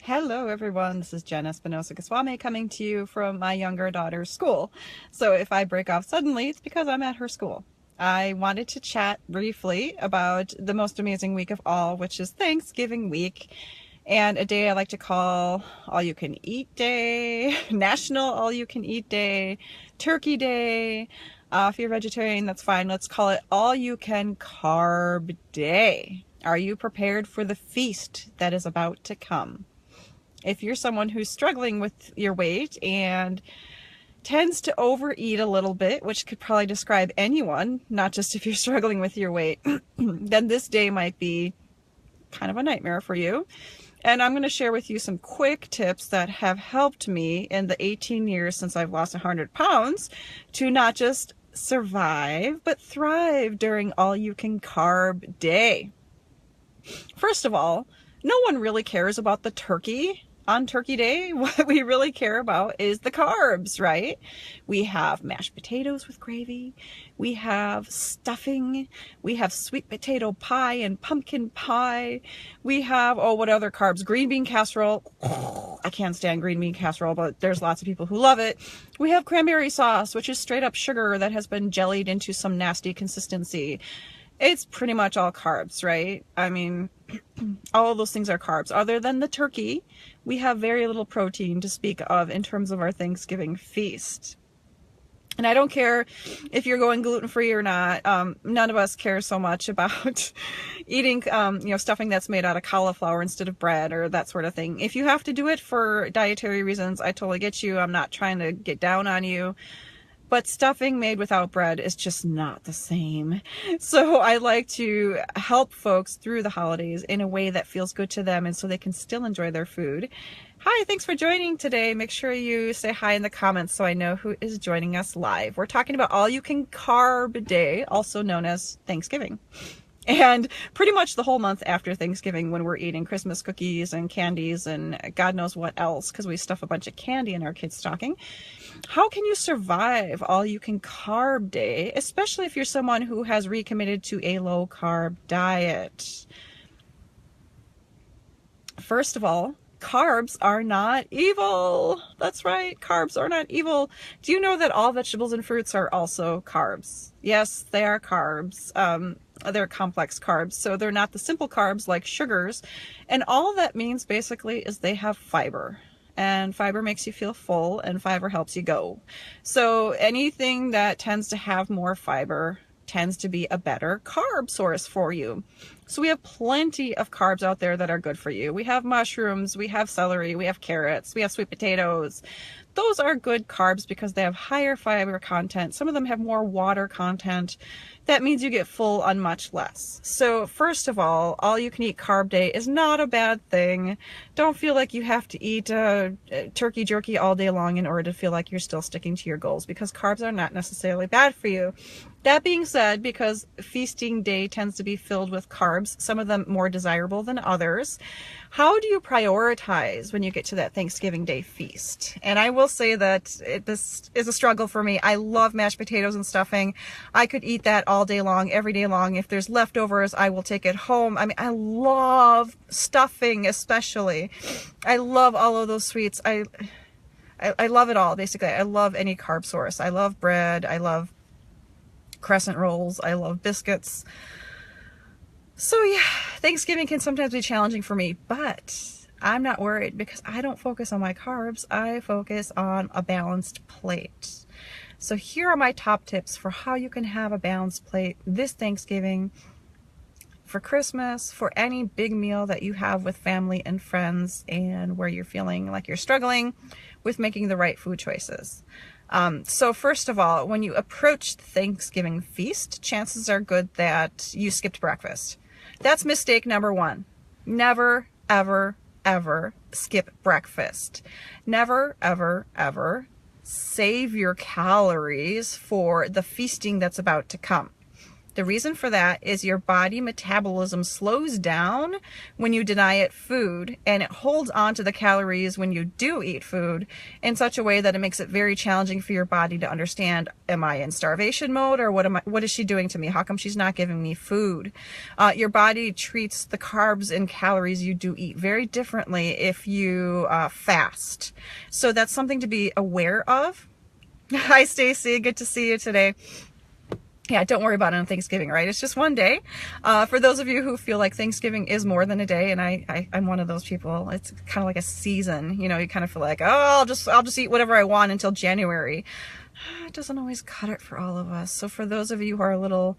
Hello everyone, this is Jenn Espinosa-Goswami coming to you from my younger daughter's school. So if I break off suddenly, it's because I'm at her school. I wanted to chat briefly about the most amazing week of all, which is Thanksgiving week, and a day I like to call All You Can Eat Day, National All You Can Eat Day, Turkey Day. If you're vegetarian, that's fine. Let's call it All You Can Carb Day. Are you prepared for the feast that is about to come? If you're someone who's struggling with your weight and tends to overeat a little bit, which could probably describe anyone, not just if you're struggling with your weight, then this day might be kind of a nightmare for you. And I'm going to share with you some quick tips that have helped me in the 18 years since I've lost 100 pounds to not just survive, but thrive during All You Can Carb Day. First of all, no one really cares about the turkey on Turkey Day. What we really care about is the carbs, right? We have mashed potatoes with gravy. We have stuffing. We have sweet potato pie and pumpkin pie. We have, what other carbs? Green bean casserole. I can't stand green bean casserole, but there's lots of people who love it. We have cranberry sauce, which is straight up sugar that has been jellied into some nasty consistency. It's pretty much all carbs, right? I mean, all of those things are carbs. Other than the turkey, we have very little protein to speak of in terms of our Thanksgiving feast. And I don't care if you're going gluten-free or not. None of us care so much about eating, stuffing that's made out of cauliflower instead of bread or that sort of thing. If you have to do it for dietary reasons, I totally get you. I'm not trying to get down on you. But stuffing made without bread is just not the same. So I like to help folks through the holidays in a way that feels good to them and so they can still enjoy their food. Hi, thanks for joining today. Make sure you say hi in the comments so I know who is joining us live. We're talking about All You Can Carb Day, also known as Thanksgiving. And pretty much the whole month after Thanksgiving when we're eating Christmas cookies and candies and God knows what else because we stuff a bunch of candy in our kids' stocking. How can you survive All You Can Carb Day, especially if you're someone who has recommitted to a low-carb diet? First of all, carbs are not evil. That's right, carbs are not evil. Do you know that all vegetables and fruits are also carbs? Yes, they are carbs. They're complex carbs, so they're not the simple carbs like sugars. And all that means basically is they have fiber. And fiber makes you feel full, and fiber helps you go. So anything that tends to have more fiber tends to be a better carb source for you. So we have plenty of carbs out there that are good for you. We have mushrooms, we have celery, we have carrots, we have sweet potatoes. Those are good carbs because they have higher fiber content. Some of them have more water content. That means you get full on much less. So first of all you can eat carb day is not a bad thing. Don't feel like you have to eat turkey jerky all day long in order to feel like you're still sticking to your goals because carbs are not necessarily bad for you. That being said, because feasting day tends to be filled with carbs, some of them more desirable than others, how do you prioritize when you get to that Thanksgiving Day feast? And I will say that this is a struggle for me. I love mashed potatoes and stuffing. I could eat that all day long, every day long. If there's leftovers, I will take it home. I mean, I love stuffing especially. I love all of those sweets. I love it all, basically. I love any carb source. I love bread. I love crescent rolls. I love biscuits. So yeah, Thanksgiving can sometimes be challenging for me, but I'm not worried because I don't focus on my carbs. I focus on a balanced plate. So here are my top tips for how you can have a balanced plate this Thanksgiving, for Christmas, for any big meal that you have with family and friends and where you're feeling like you're struggling with making the right food choices. So first of all, when you approach the Thanksgiving feast, chances are good that you skipped breakfast. That's mistake number one. Never, ever, ever skip breakfast. Never, ever, ever save your calories for the feasting that's about to come. The reason for that is your body metabolism slows down when you deny it food, and it holds on to the calories when you do eat food in such a way that it makes it very challenging for your body to understand, am I in starvation mode, or what is she doing to me? How come she's not giving me food? Your body treats the carbs and calories you do eat very differently if you fast. So that's something to be aware of. Hi, Stacy. Good to see you today. Yeah, don't worry about it on Thanksgiving, right? It's just one day. For those of you who feel like Thanksgiving is more than a day, and I'm one of those people, it's kind of like a season. You know, you kind of feel like, oh, I'll just eat whatever I want until January. It doesn't always cut it for all of us. So for those of you who are a little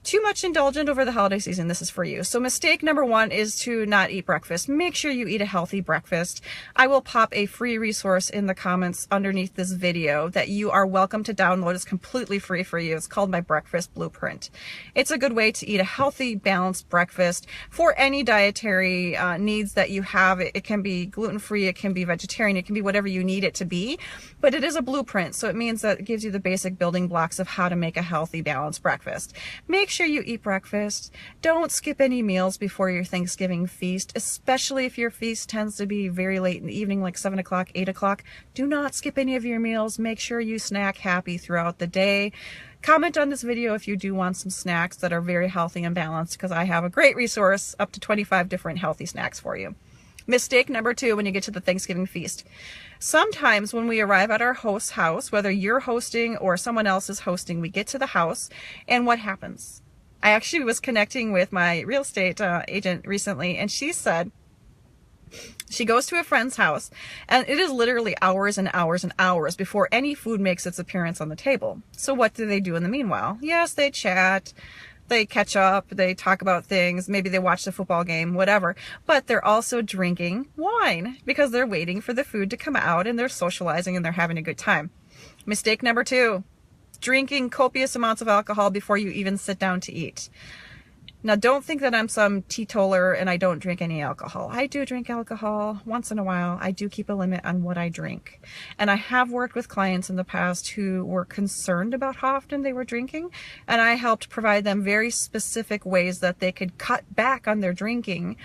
too much indulgent over the holiday season, this is for you. So mistake number 1 is to not eat breakfast. Make sure you eat a healthy breakfast. I will pop a free resource in the comments underneath this video that you are welcome to download. It's completely free for you. It's called My Breakfast Blueprint. It's a good way to eat a healthy, balanced breakfast for any dietary needs that you have. It can be gluten-free, it can be vegetarian, it can be whatever you need it to be, but it is a blueprint. So it means that it gives you the basic building blocks of how to make a healthy, balanced breakfast. Make sure you eat breakfast. Don't skip any meals before your Thanksgiving feast, especially if your feast tends to be very late in the evening, like 7 o'clock, 8 o'clock. Do not skip any of your meals. Make sure you snack happy throughout the day. Comment on this video if you do want some snacks that are very healthy and balanced, because I have a great resource, up to 25 different healthy snacks for you. Mistake number 2 when you get to the Thanksgiving feast. Sometimes when we arrive at our host's house, whether you're hosting or someone else is hosting, we get to the house, and what happens? I actually was connecting with my real estate agent recently, and she said she goes to a friend's house, and it is literally hours and hours and hours before any food makes its appearance on the table. So what do they do in the meanwhile? Yes, they chat, they catch up, they talk about things, maybe they watch the football game, whatever, but they're also drinking wine because they're waiting for the food to come out, and they're socializing and they're having a good time. Mistake number 2. Drinking copious amounts of alcohol before you even sit down to eat. Now, don't think that I'm some teetotaler and I don't drink any alcohol. I do drink alcohol once in a while. I do keep a limit on what I drink. And I have worked with clients in the past who were concerned about how often they were drinking, and I helped provide them very specific ways that they could cut back on their drinking.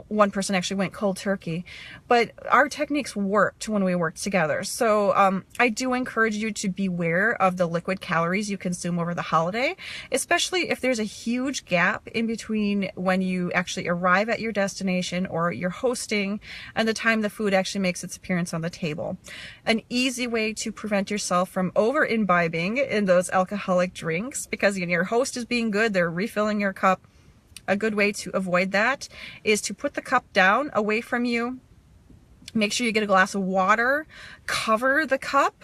One person actually went cold turkey, but our techniques worked when we worked together. So I do encourage you to beware of the liquid calories you consume over the holiday, especially if there's a huge gap in between when you actually arrive at your destination or you're hosting and the time the food actually makes its appearance on the table. An easy way to prevent yourself from over imbibing in those alcoholic drinks, because your host is being good, they're refilling your cup. A good way to avoid that is to put the cup down away from you. Make sure you get a glass of water, cover the cup,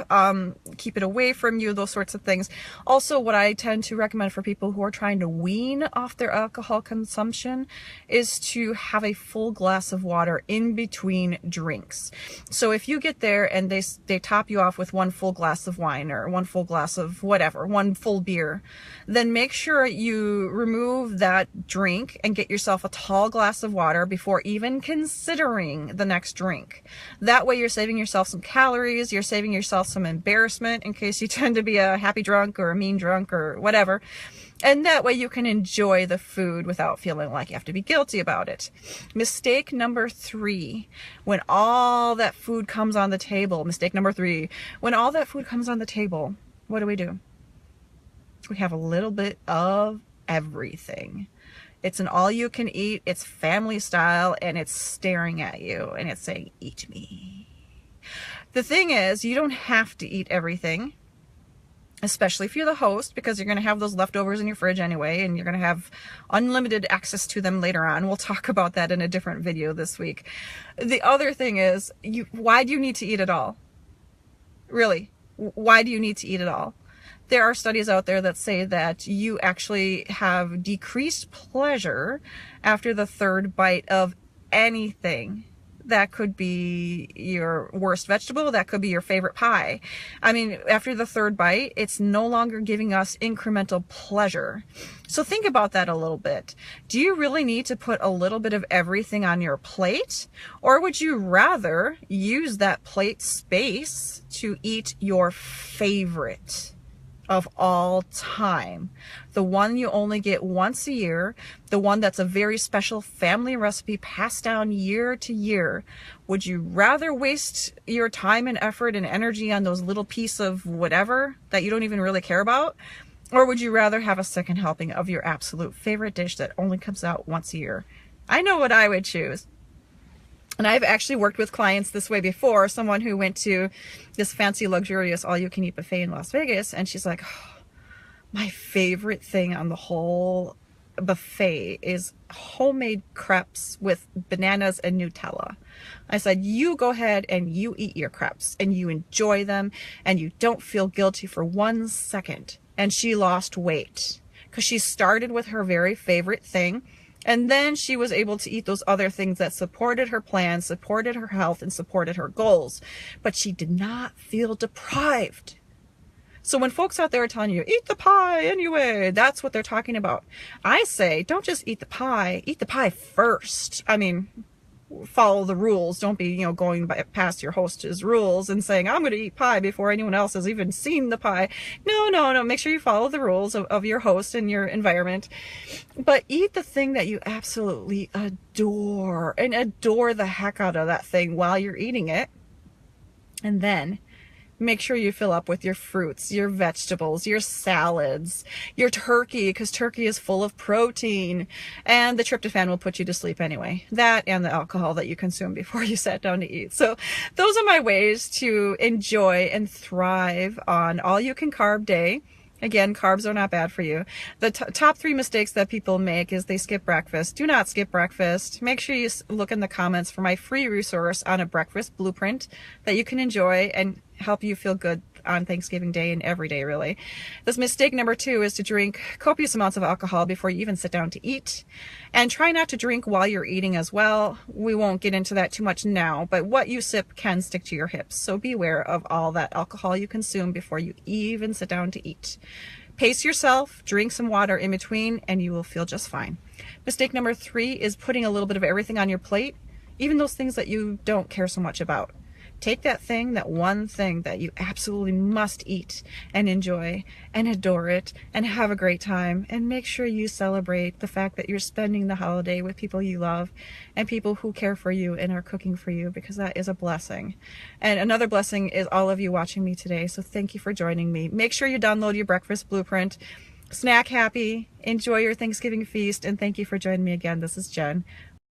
keep it away from you, those sorts of things. Also, what I tend to recommend for people who are trying to wean off their alcohol consumption is to have a full glass of water in between drinks. So if you get there and they top you off with 1 full glass of wine or 1 full glass of whatever, 1 full beer, then make sure you remove that drink and get yourself a tall glass of water before even considering the next drink. That way you're saving yourself some calories, you're saving yourself some embarrassment in case you tend to be a happy drunk or a mean drunk or whatever. And that way you can enjoy the food without feeling like you have to be guilty about it. Mistake number 3, when all that food comes on the table, mistake number 3, when all that food comes on the table, what do? We have a little bit of everything. It's an all-you-can-eat, it's family style, and it's staring at you, and it's saying, eat me. The thing is, you don't have to eat everything, especially if you're the host, because you're going to have those leftovers in your fridge anyway, and you're going to have unlimited access to them later on. We'll talk about that in a different video this week. The other thing is, why do you need to eat it all? Really, why do you need to eat it all? There are studies out there that say that you actually have decreased pleasure after the 3rd bite of anything. That could be your worst vegetable, that could be your favorite pie. I mean, after the 3rd bite, it's no longer giving us incremental pleasure. So think about that a little bit. Do you really need to put a little bit of everything on your plate? Or would you rather use that plate space to eat your favorite? of all time. The one you only get once a year, the one that's a very special family recipe passed down year to year. Would you rather waste your time and effort and energy on those little piece of whatever that you don't even really care about? Or would you rather have a second helping of your absolute favorite dish that only comes out once a year? I know what I would choose. And I've actually worked with clients this way before. Someone who went to this fancy, luxurious, all-you-can-eat buffet in Las Vegas, and she's like, oh, my favorite thing on the whole buffet is homemade crepes with bananas and Nutella. I said, you go ahead and you eat your crepes, and you enjoy them, and you don't feel guilty for 1 second. And she lost weight because she started with her very favorite thing. And then she was able to eat those other things that supported her plan, supported her health, and supported her goals. But she did not feel deprived. So when folks out there are telling you, eat the pie anyway, that's what they're talking about. I say, don't just eat the pie first. I mean, follow the rules. Don't be, going past your host's rules and saying, I'm going to eat pie before anyone else has even seen the pie. No. Make sure you follow the rules of your host and your environment. But eat the thing that you absolutely adore, and adore the heck out of that thing while you're eating it. And then make sure you fill up with your fruits, your vegetables, your salads, your turkey, because turkey is full of protein, and the tryptophan will put you to sleep anyway. That and the alcohol that you consume before you sat down to eat. So those are my ways to enjoy and thrive on all-you-can-carb day. Again, carbs are not bad for you. The top 3 mistakes that people make is they skip breakfast. Do not skip breakfast. Make sure you look in the comments for my free resource on a breakfast blueprint that you can enjoy and help you feel good on Thanksgiving Day and every day, really. This mistake number 2 is to drink copious amounts of alcohol before you even sit down to eat. And try not to drink while you're eating as well. We won't get into that too much now, but what you sip can stick to your hips. So beware of all that alcohol you consume before you even sit down to eat. Pace yourself, drink some water in between, and you will feel just fine. Mistake number 3 is putting a little bit of everything on your plate, even those things that you don't care so much about. Take that thing, that one thing that you absolutely must eat and enjoy and adore it and have a great time, and make sure you celebrate the fact that you're spending the holiday with people you love and people who care for you and are cooking for you, because that is a blessing. And another blessing is all of you watching me today. So thank you for joining me. Make sure you download your breakfast blueprint. Snack happy, enjoy your Thanksgiving feast, and thank you for joining me again. This is Jen.